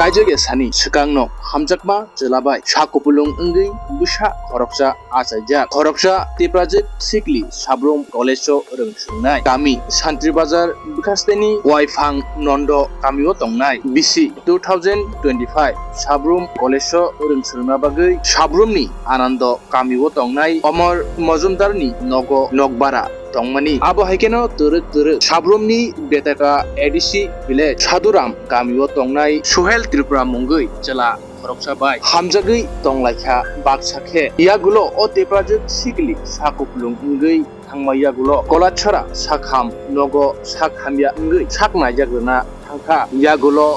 kaijage sani sikangno hamjakma jelabai sakupulung enggi busa khoroksa khoroksa teprajik sikli sabrum kolejo rungsungnai kami santri bazar bukasteni waifang nondo kamio tongnai bisi 2025 sabrum kolejo rungsungna bagai sabrumni anando kamio tongnai omor mojumdarni nogo nogbara tongmani abo haikeno turuk sabrumni betaka edisi village saduram kamio tongnai suhel tripura mungui jela khoroksa bai hamjagui tonglaikha baksakhe yagulo o teprajik sikli sakupulung enggi thangmaiyagulo kolachara sakham nogo sakhamya enggi saknaijagruna thangkha yagulo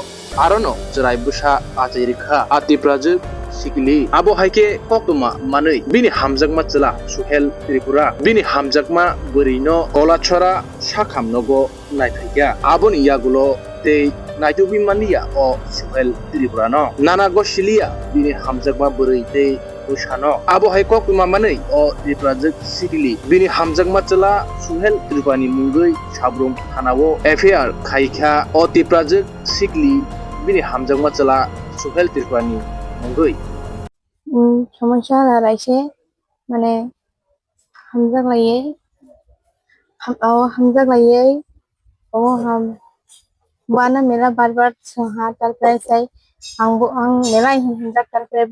arono jerai busa achairikha atiprajik sikli abo haike koktuma manui bini hamjakma chela suhel tripura bini hamjakma burino kolachara sakham nogo naithaiya aboni yagulo tei naitubi mania o suhel tripura no nana go silia bini hamjakma burui tei usano abo haiko kuma manui o tripurajik sikli bini hamjakma chela suhel tripani mungui sabrum thanao FAR khaikha o tripurajik sikli bini hamjakma chela suhel tripani mungui সমস্যা দাঁড়াইছে মানে হামজাগলাইয়ে ও বানা মেলা বারবার সোহা তারপরে চাই আং মেলা হামজাগ তারপরে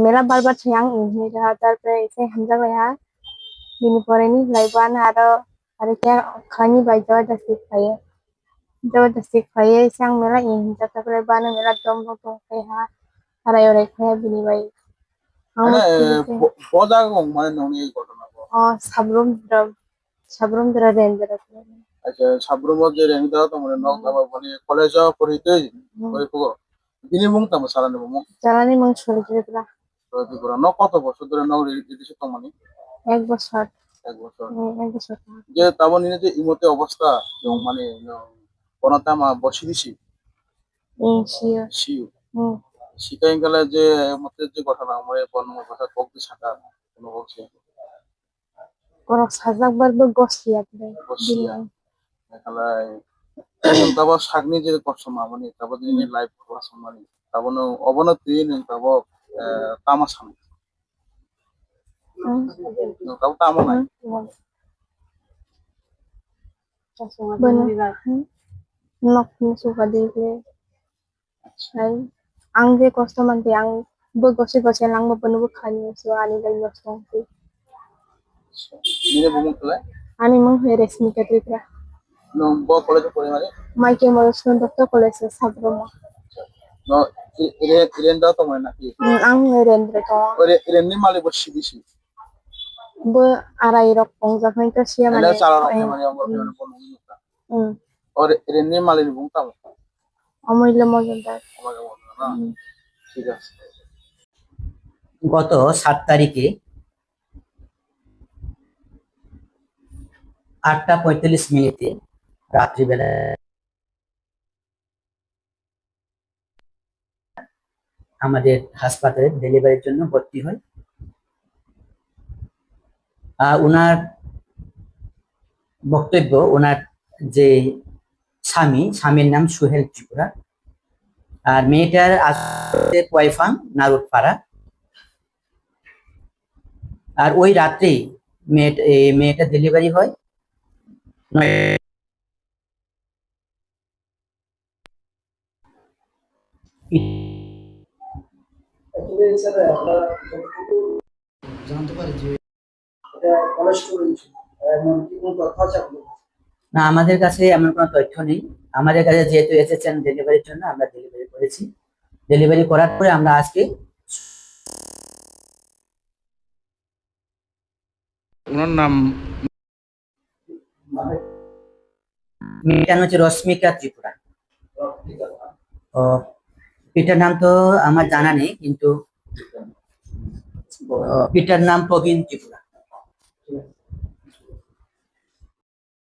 মেলা বারবার চাই আং ইনহিরা তারপরে এসে হামজাগলাইয়া বিনি পরেনি লাইবান আরো কে খানি বাইজা দাসি খাইয়ে এসে আং মেলা ইনহিরা তারপরে বানা মেলা দম দম খাইহা আরাই ওরাই খাইয়া বিনি বাই মানে ননি এই ঘটনা sabrum dra rendra আচ্ছা সাবরুম যে রেংদা তো মানে নক দাবা মানে কলেজ পড়িতে ওই পুগো ইনি মুং তাম সারানে মুং jalani mang choli jira তো পুরো ন কত বছর ধরে নক রেডিছে তো মানে এক বছর এক বছর এক বছর যে তাবো নিনে যে ইমতে অবস্থা এবং মানে কোনতামা বসি দিছি শিও শিউ শিকাই গেলে যে মতে যে ঘটনা মানে বর্ণ ভাষা কক্তি শাখা কোনো বলছে kono sajak barbo gosliya বসিয়া এখালাই তাবো সাগনি যে কষ্ট মানে তাবো দিনে লাইভ ক্লাস মানে তাবো অবনতি তাবো তামাশা তাবো তামা নাই nok ni suka dile ai ang je kosto mante ang bo gosi lang mo panu khani so ani dai nosto নিনে বুমুক তলে ani mong resmi katitra নো ব কলেজ পড়ে মানে maike moroston doctor college sabrum নো ইরেন্ডা তো মানে নাকি ang rendra to ওরে ইরেন্নি মালে বসি দিছি bo arai rok pongjakhan to sia এটা mane চালা রকম মানে আমার ফেরনে কোন মুতা ওরে ইরেন্নি মালে বুমতাম amulya mojumdar আমাকে বললো না ঠিক আছে গত 7 তারিখে 8:45 রাত্রিবেলা আমাদের হাসপাতালে ডেলিভারির জন্য ভর্তি হয়। ওনার বক্তব্য ওনার যে স্বামীর নাম সুহেল ত্রিপুরা আর মেয়েটার আসলে ওয়াইফাং নারুটপাড়া আর ওই রাত্রেই মেয়েটা ডেলিভারি হয় জানতে পারি যে না আমাদের কাছে এমন কোনো তথ্য নেই আমাদের কাছে যেহেতু এসেছেন ডেলিভারির জন্য আমরা ডেলিভারি করেছি ডেলিভারি করার পরে আমরা আজকে ওনার নাম মেয়েটার হচ্ছে রশ্মিকা ত্রিপুরা ও পিতার নাম তো আমার জানা নেই কিন্তু পিতার নাম প্রবীণ ত্রিপুরা